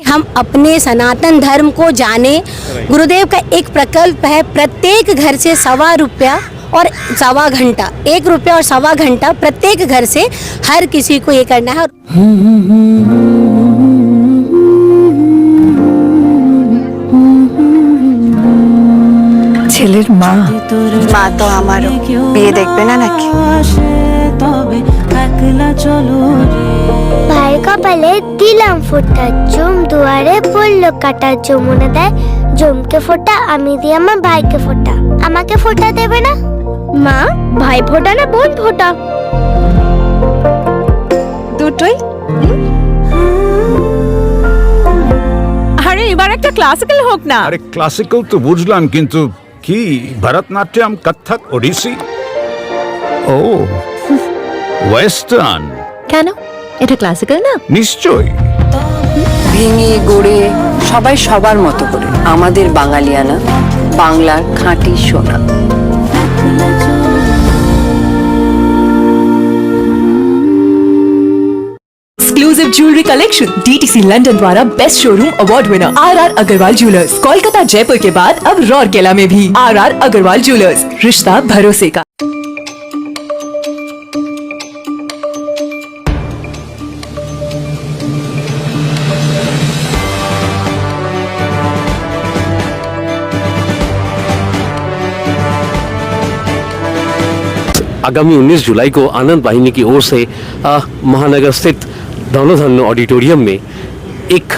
हम अपने सनातन धर्म को जाने। गुरुदेव का एक प्रकल्प है, प्रत्येक घर से ₹1.25 और 1.25 घंटा, ₹1 और 1.25 घंटा प्रत्येक घर से हर किसी को ये करना है। ছেলের মা তো আমারও বিয়ে দেখবে না নাকি? ভাই কপালে দিলাম ফোঁটা, জম দুয়ারে পড়লো কাটা, যমুনা দেয় জমকে ফোঁটা, আমি দিই আমার ভাইকে ফোঁটা। আমাকে ফোঁটা দেবে না মা? ভাই ফোঁটা না বোন ফোঁটা? দুটোই। আরে এবার একটা ক্লাসিক্যাল হোক না। আরে ক্লাসিক্যাল তো বুঝলাম, কিন্তু কি ভরতনাট্যম, কত্থক, ওড়িশি? ও ওয়েস্টার্ন। কেন, এটা ক্লাসিক্যাল না? নিশ্চয়ই। ভেঙে গড়ে সবাই সবার মতো করে, আমাদের বাঙালিয়ানা, বাংলার খাঁটি সোনা। Exclusive jewellery collection DTC London द्वारा best showroom award winner RR Agarwal jewellers, Kolkata Jaipur के बाद अब रौरकेला में भी आरआर अग्रवाल ज्वेलर्स, रिश्ता भरोसे का। आगामी 19 जुलाई को आनंद वाहिनी की ओर से महानगर स्थित धनोधन्य ऑडिटोरियम में एक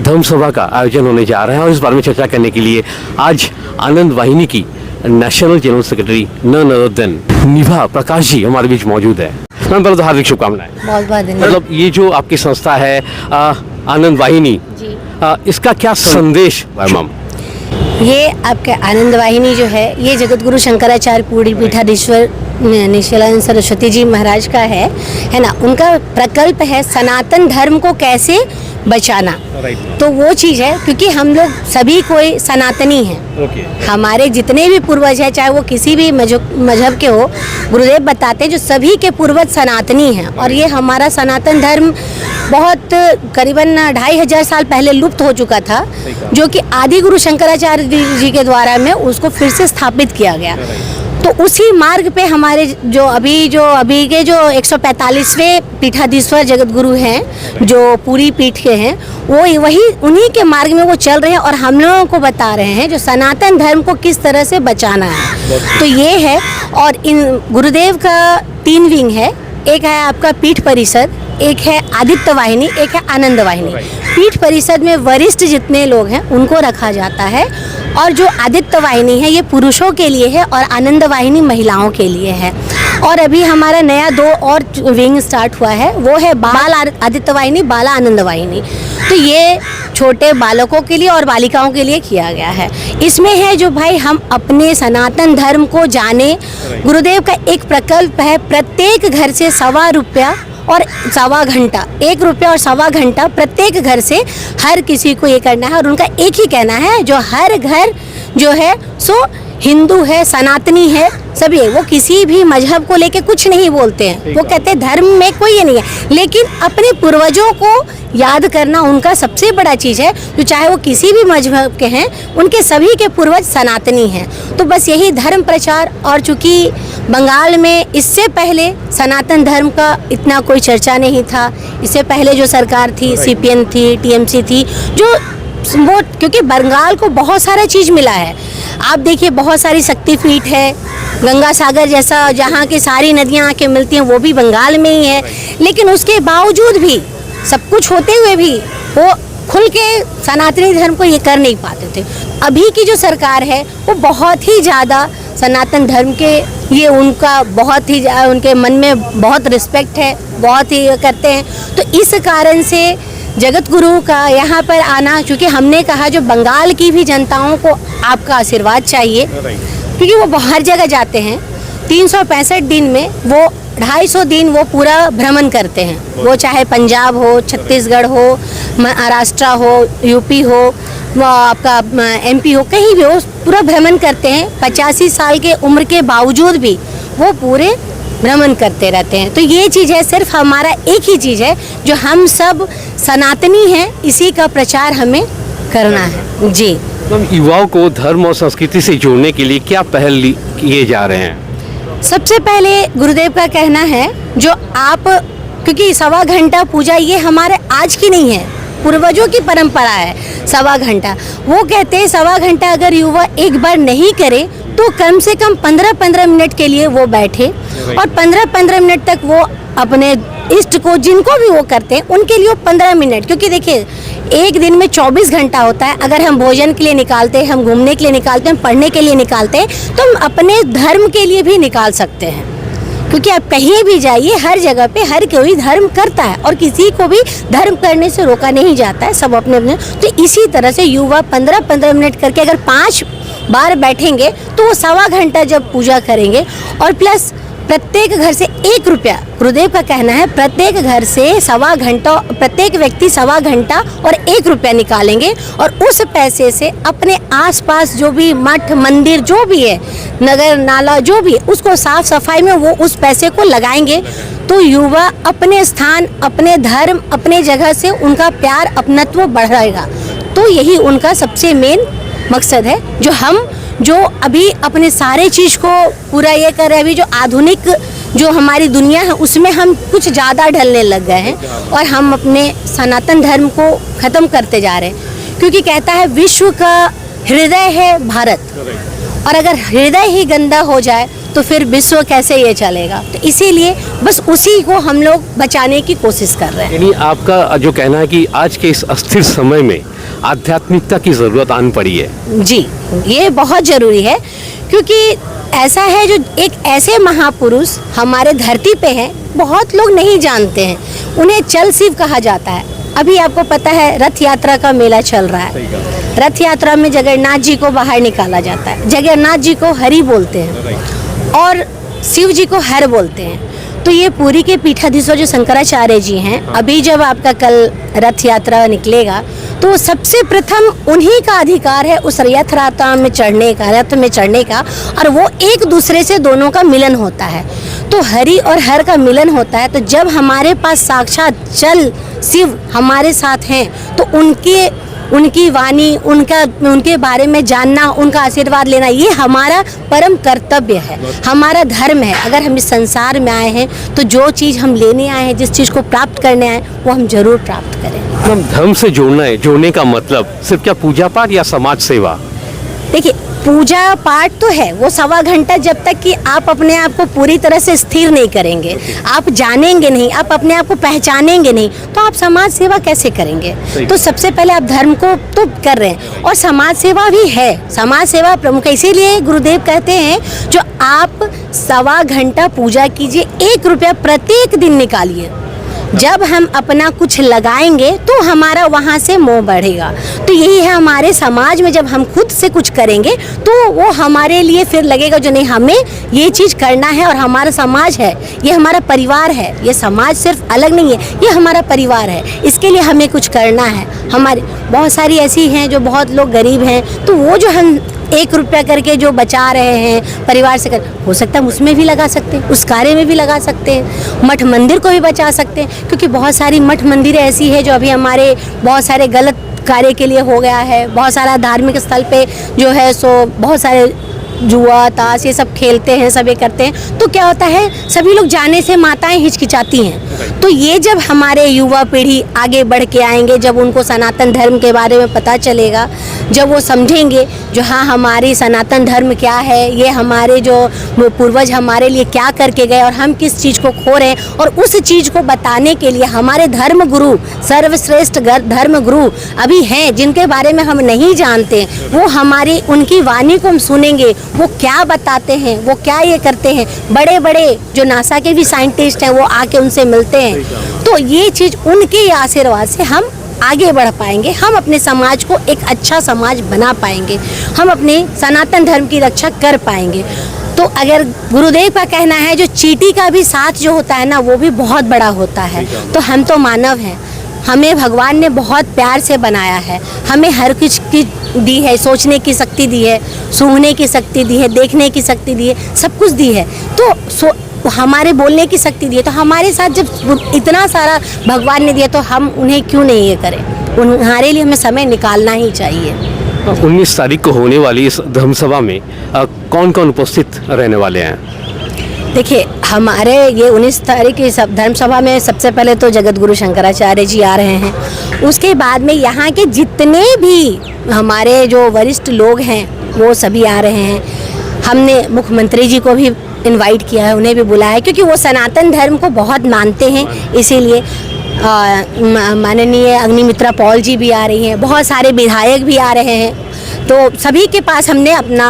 धर्म सभा का आयोजन होने जा रहा है और इस बारे में चर्चा करने के लिए आज आनंद वाहिनी की national general secretary none other than Nibha Prakash जी हमारे बीच मौजूद है। मैम पहले तो हार्दिक शुभकामनाएं। बहुत बहुत धन्यवाद। मतलब ये जो आपकी संस्था है आनंद वाहिनी जी, इसका क्या संदेश है मैम? ये आपके आनंद वाहिनी जो है, ये जगत गुरु शंकराचार्य पूरी पीठाधीश्वर निशिलानंद सरस्वती जी महाराज का है ना। उनका प्रकल्प है सनातन धर्म को कैसे बचाना। तो वो चीज़ है, क्योंकि हम लोग सभी कोई सनातनी हैं। हमारे जितने भी पूर्वज हैं, चाहे वो किसी भी मजहब के हो, गुरुदेव बताते हैं जो सभी के पूर्वज सनातनी हैं। और ये हमारा सनातन धर्म बहुत करीबन 2500 साल पहले लुप्त हो चुका था, जो कि आदि गुरु शंकराचार्य जी के द्वारा में उसको फिर से स्थापित किया गया। तो उसी मार्ग पे हमारे जो अभी के जो 145वें पीठाधीश्वर जगत गुरु हैं, जो पूरी पीठ के हैं, वो वही उन्हीं के मार्ग में वो चल रहे हैं और हम लोगों को बता रहे हैं जो सनातन धर्म को किस तरह से बचाना है। तो ये है, और इन गुरुदेव का 3 विंग है। एक है आपका पीठ परिषद, एक है आदित्य वाहिनी, एक है आनंद वाहिनी। पीठ परिषद में वरिष्ठ जितने लोग हैं उनको रखा जाता है, और जो आदित्य वाहिनी है ये पुरुषों के लिए है और आनंद वाहिनी महिलाओं के लिए है। और अभी हमारा नया 2 और विंग स्टार्ट हुआ है, वो है बाल आदित्य वाहिनी, बाला आनंद वाहिनी। तो ये छोटे बालकों के लिए और बालिकाओं के लिए किया गया है। इसमें है जो भाई हम अपने सनातन धर्म को जाने। गुरुदेव का एक प्रकल्प है, प्रत्येक घर से ₹1.25 और 1.25 घंटा, ₹1 और 1.25 घंटा प्रत्येक घर से हर किसी को ये करना है। और उनका एक ही कहना है, जो हर घर जो है सो हिंदू है, सनातनी है, सभी है। वो किसी भी मजहब को लेके कुछ नहीं बोलते हैं। वो कहते हैं धर्म में कोई ये नहीं है, लेकिन अपने पूर्वजों को याद करना उनका सबसे बड़ा चीज़ है। तो चाहे वो किसी भी मजहब के हैं, उनके सभी के पूर्वज सनातनी हैं। तो बस यही धर्म प्रचार। और चूँकि बंगाल में इससे पहले सनातन धर्म का इतना कोई चर्चा नहीं था। इससे पहले जो सरकार थी, CPN थी, TMC थी, जो वो, क्योंकि बंगाल को बहुत सारा चीज़ मिला है। आप देखिए, बहुत सारी शक्तिपीठ है, गंगा सागर जैसा जहाँ की सारी नदियाँ आके मिलती हैं, वो भी बंगाल में ही है। लेकिन उसके बावजूद भी, सब कुछ होते हुए भी, वो खुल के सनातनी धर्म को ये कर नहीं पाते थे। अभी की जो सरकार है वो बहुत ही ज़्यादा सनातन धर्म के, ये उनका बहुत ही उनके मन में बहुत रिस्पेक्ट है, बहुत ही करते हैं। तो इस कारण से जगत गुरु का यहाँ पर आना, क्योंकि हमने कहा जो बंगाल की भी जनताओं को आपका आशीर्वाद चाहिए, क्योंकि वो हर जगह जाते हैं। 365 दिन में वो 250 दिन वो पूरा भ्रमण करते हैं। वो चाहे पंजाब हो, छत्तीसगढ़ हो, महाराष्ट्र हो, UP हो, वो आपका MP हो, कहीं भी हो, पूरा भ्रमण करते हैं। 85 साल के उम्र के बावजूद भी वो पूरे भ्रमण करते रहते हैं। तो ये चीज़ है, सिर्फ हमारा एक ही चीज़ है जो हम सब सनातनी हैं, इसी का प्रचार हमें करना है जी। हम युवाओं को धर्म और संस्कृति से जोड़ने के लिए क्या पहल किए जा रहे हैं? सबसे पहले गुरुदेव का कहना है, जो आप, क्योंकि 1.25 घंटा पूजा ये हमारे आज की नहीं है, पूर्वजों की परंपरा है 1.25 घंटा। वो कहते हैं 1.25 घंटा अगर युवा एक बार नहीं करे तो कम से कम 15-15 मिनट के लिए वो बैठे और 15-15 मिनट तक वो अपने इष्ट को, जिनको भी वो करते हैं उनके लिए 15 मिनट, क्योंकि देखिए एक दिन में 24 घंटा होता है। अगर हम भोजन के लिए निकालते हैं, हम घूमने के लिए निकालते हैं, पढ़ने के लिए निकालते हैं, तो हम अपने धर्म के लिए भी निकाल सकते हैं। क्योंकि आप कहीं भी जाइए, हर जगह पे हर कोई धर्म करता है और किसी को भी धर्म करने से रोका नहीं जाता है, सब अपने अपने। तो इसी तरह से युवा 15-15 मिनट करके अगर 5 बार बैठेंगे तो वो 1.25 घंटा जब पूजा करेंगे, और प्लस प्रत्येक घर से 1 रुपया, गुरुदेव का कहना है प्रत्येक घर से 1.25 घंटा, प्रत्येक व्यक्ति 1.25 घंटा और 1 रुपया निकालेंगे और उस पैसे से अपने आसपास जो भी मठ मंदिर जो भी है, नगर नाला जो भी, उसको साफ सफाई में वो उस पैसे को लगाएंगे। तो युवा अपने स्थान, अपने धर्म, अपने जगह से उनका प्यार, अपनत्व बढ़ाएगा। तो यही उनका सबसे मेन मकसद है, जो अभी अपने सारे चीज़ को पूरा ये कर रहे हैं। अभी जो आधुनिक जो हमारी दुनिया है उसमें हम कुछ ज़्यादा ढलने लग गए हैं और हम अपने सनातन धर्म को ख़त्म करते जा रहे हैं। क्योंकि कहता है विश्व का हृदय है भारत, और अगर हृदय ही गंदा हो जाए तो फिर विश्व कैसे ये चलेगा। तो इसीलिए बस उसी को हम लोग बचाने की कोशिश कर रहे हैं। यानी आपका जो कहना है कि आज के इस अस्थिर समय में आध्यात्मिकता की ज़रूरत आन पड़ी है। जी, ये बहुत ज़रूरी है, क्योंकि ऐसा है जो एक ऐसे महापुरुष हमारे धरती पे हैं, बहुत लोग नहीं जानते हैं, उन्हें चल शिव कहा जाता है। अभी आपको पता है रथ यात्रा का मेला चल रहा है, रथ यात्रा में जगन्नाथ जी को बाहर निकाला जाता है। जगन्नाथ जी को हरि बोलते हैं और शिव जी को हर बोलते हैं। तो ये पुरी के पीठाधीश्वर जो शंकराचार्य जी हैं, अभी जब आपका कल रथ यात्रा निकलेगा तो सबसे प्रथम उन्हीं का अधिकार है उस रथ यात्रा में चढ़ने का, रथ में चढ़ने का, और वो एक दूसरे से दोनों का मिलन होता है। तो हरि और हर का मिलन होता है। तो जब हमारे पास साक्षात चल शिव हमारे साथ हैं तो उनकी वाणी, उनके बारे में जानना, उनका आशीर्वाद लेना, ये हमारा परम कर्तव्य है, हमारा धर्म है। अगर हम इस संसार में आए हैं तो जो चीज़ हम लेने आए हैं, जिस चीज़ को प्राप्त करने आए हैं, वो हम जरूर प्राप्त करें। हम धर्म से जोड़ने का मतलब सिर्फ क्या पूजा पाठ या समाज सेवा? देखिए, पूजा पाठ तो है, वो 1.25 घंटा, जब तक कि आप अपने आप को पूरी तरह से स्थिर नहीं करेंगे, आप जानेंगे नहीं, आप अपने आप को पहचानेंगे नहीं, तो आप समाज सेवा कैसे करेंगे। तो सबसे पहले आप धर्म को तो कर रहे हैं, और समाज सेवा भी है, समाज सेवा प्रमुख है। इसीलिए गुरुदेव कहते हैं जो आप 1.25 घंटा पूजा कीजिए, 1 रुपया प्रत्येक दिन निकालिए। जब हम अपना कुछ लगाएंगे तो हमारा वहाँ से मोह बढ़ेगा। तो यही है हमारे समाज में, जब हम खुद से कुछ करेंगे तो वो हमारे लिए फिर लगेगा जो नहीं, हमें ये चीज़ करना है, और हमारा समाज है, ये हमारा परिवार है, ये समाज सिर्फ अलग नहीं है, ये हमारा परिवार है, इसके लिए हमें कुछ करना है। हमारे बहुत सारी ऐसी हैं जो बहुत लोग गरीब हैं, तो वो जो हम 1 रुपया करके जो बचा रहे हैं परिवार से हो सकता है उसमें भी लगा सकते हैं, उस कार्य में भी लगा सकते हैं, मठ मंदिर को भी बचा सकते हैं। क्योंकि बहुत सारी मठ मंदिर ऐसी है जो अभी हमारे बहुत सारे गलत कार्य के लिए हो गया है। बहुत सारा धार्मिक स्थल पे जो है सो बहुत सारे जुआ ताश ये सब खेलते हैं, सब ये करते हैं। तो क्या होता है, सभी लोग जाने से माताएं हिचकिचाती हैं। तो ये जब हमारे युवा पीढ़ी आगे बढ़ के आएंगे, जब उनको सनातन धर्म के बारे में पता चलेगा, जब वो समझेंगे जो हाँ हमारी सनातन धर्म क्या है, ये हमारे जो पूर्वज हमारे लिए क्या करके गए और हम किस चीज़ को खो रहे हैं, और उस चीज़ को बताने के लिए हमारे धर्म गुरु, सर्वश्रेष्ठ धर्म गुरु अभी हैं जिनके बारे में हम नहीं जानते, वो हमारी उनकी वाणी को हम सुनेंगे, वो क्या बताते हैं, वो क्या ये करते हैं। बड़े बड़े जो नासा के भी साइंटिस्ट हैं वो आके उनसे मिलते हैं। तो ये चीज़ उनके आशीर्वाद से हम आगे बढ़ पाएंगे, हम अपने समाज को एक अच्छा समाज बना पाएंगे, हम अपने सनातन धर्म की रक्षा कर पाएंगे। तो अगर गुरुदेव का कहना है जो चींटी का भी साथ जो होता है ना, वो भी बहुत बड़ा होता है। तो हम तो मानव हैं, हमें भगवान ने बहुत प्यार से बनाया है, हमें हर कुछ की दी है, सोचने की शक्ति दी है, सूंघने की शक्ति दी है, देखने की शक्ति दी है, सब कुछ दी है। तो हमारे बोलने की शक्ति दी है, तो हमारे साथ जब इतना सारा भगवान ने दिया तो हम उन्हें क्यों नहीं ये करें। हमारे लिए हमें समय निकालना ही चाहिए। 19 तारीख को होने वाली इस धर्मसभा में कौन कौन उपस्थित रहने वाले हैं? देखिए, हमारे ये 19 तारीख की धर्म सभा में सबसे पहले तो जगत गुरु शंकराचार्य जी आ रहे हैं। उसके बाद में यहाँ के जितने भी हमारे जो वरिष्ठ लोग हैं वो सभी आ रहे हैं। हमने मुख्यमंत्री जी को भी इनवाइट किया है, उन्हें भी बुलाया है, क्योंकि वो सनातन धर्म को बहुत मानते हैं। इसीलिए माननीय अग्निमित्रा पॉल जी भी आ रही हैं, बहुत सारे विधायक भी आ रहे हैं। तो सभी के पास हमने अपना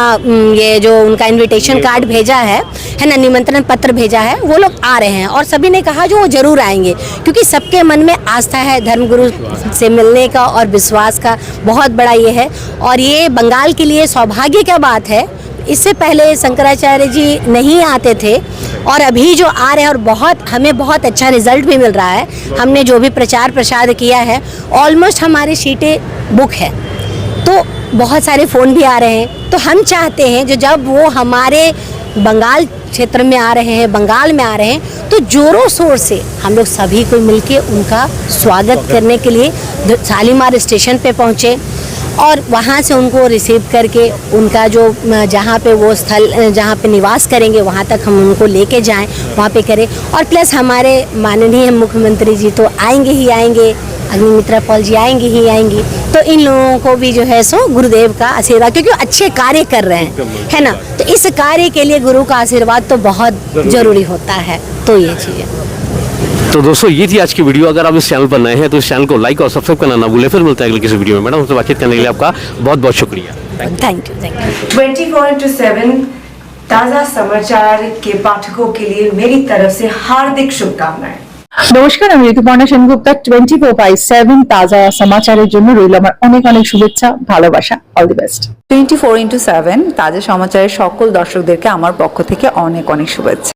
ये जो उनका इनविटेशन कार्ड भेजा है ना, निमंत्रण पत्र भेजा है, वो लोग आ रहे हैं। और सभी ने कहा जो वो ज़रूर आएंगे, क्योंकि सबके मन में आस्था है धर्मगुरु से मिलने का और विश्वास का, बहुत बड़ा ये है। और ये बंगाल के लिए सौभाग्य क्या बात है, इससे पहले शंकराचार्य जी नहीं आते थे और अभी जो आ रहे हैं, और हमें बहुत अच्छा रिजल्ट भी मिल रहा है। हमने जो भी प्रचार प्रसार किया है, ऑलमोस्ट हमारी सीटें बुक है, तो बहुत सारे फ़ोन भी आ रहे हैं। तो हम चाहते हैं जब वो हमारे बंगाल क्षेत्र में आ रहे हैं, बंगाल में आ रहे हैं, तो जोरों शोर से हम लोग सभी को मिलके उनका स्वागत करने के लिए शालीमार स्टेशन पे पहुँचे और वहाँ से उनको रिसीव करके उनका जो जहाँ पे वो स्थल जहाँ पे निवास करेंगे वहाँ तक हम उनको लेके जाएं, वहाँ पे करें। और प्लस हमारे माननीय मुख्यमंत्री जी तो आएंगे ही आएंगे, अग्निमित्रा पॉल जी आएंगी ही आएंगी, तो इन लोगों को भी जो है सो गुरुदेव का आशीर्वाद, क्योंकि वो अच्छे कार्य कर रहे हैं, है ना, तो इस कार्य के लिए गुरु का आशीर्वाद तो बहुत जरूरी होता है। तो ये चीज़ है। तो दोस्तों, ये थी आज की वीडियो। अगर आप इस चैनल पर नए हैं तो इस चैनल को लाइक और सब्सक्राइब करना ना भूलें। फिर मिलते हैं अगले किसी वीडियो में। मैडम, हमसे बातचीत करने के लिए आपका बहुत बहुत शुक्रिया। Thank you. 24/7 ताज़ा समाचार के पाठकों के लिए मेरी तरफ से हार्दिक शुभकामनाएं। নমস্কার, আমি ঋতুপর্ণা সেনগুপ্তা। 24/7 তাজা সমাচারের জন্য রইল আমার অনেক অনেক শুভেচ্ছা, ভালোবাসা। All the best. 24/7 তাজা সমাচারের সকল দর্শকদেরকে আমার পক্ষ থেকে অনেক অনেক শুভেচ্ছা।